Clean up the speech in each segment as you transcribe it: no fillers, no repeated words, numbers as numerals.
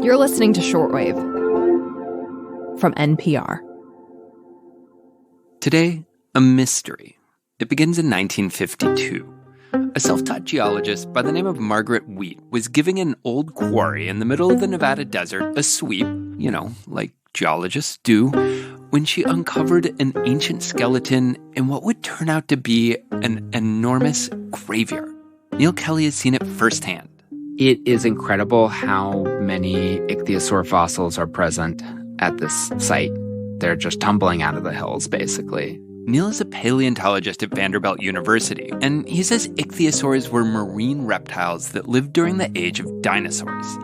You're listening to Shortwave from NPR. Today, a mystery. It begins in 1952. A self-taught geologist by the name of Margaret Wheat was giving an old quarry in the middle of the Nevada desert a sweep, like geologists do, when she uncovered an ancient skeleton in what would turn out to be an enormous graveyard. Neil Kelley has seen it firsthand. It is incredible how many ichthyosaur fossils are present at this site. They're just tumbling out of the hills, basically. Neil is a paleontologist at Vanderbilt University, and he says ichthyosaurs were marine reptiles that lived during the age of dinosaurs.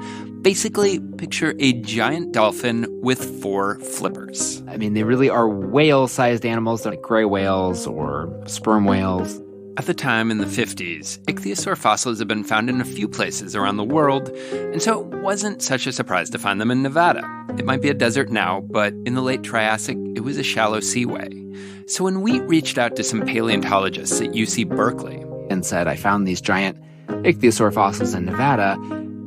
Basically, picture a giant dolphin with 4 flippers. I mean, they really are whale-sized animals, like gray whales or sperm whales. At the time, in the 50s, ichthyosaur fossils had been found in a few places around the world, and so it wasn't such a surprise to find them in Nevada. It might be a desert now, but in the late Triassic, it was a shallow seaway. So when Wheat reached out to some paleontologists at UC Berkeley and said, I found these giant ichthyosaur fossils in Nevada,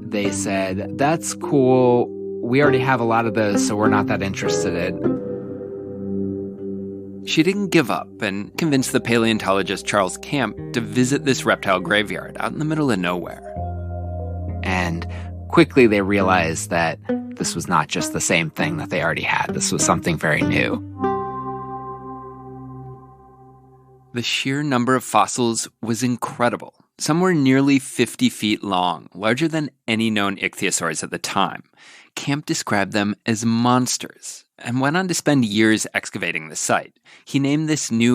they said, that's cool. We already have a lot of those, so we're not that interested in. She didn't give up and convinced the paleontologist Charles Camp to visit this reptile graveyard out in the middle of nowhere. And quickly they realized that this was not just the same thing that they already had. This was something very new. The sheer number of fossils was incredible. Some were nearly 50 feet long, larger than any known ichthyosaurs at the time. Camp described them as monsters and went on to spend years excavating the site. He named this new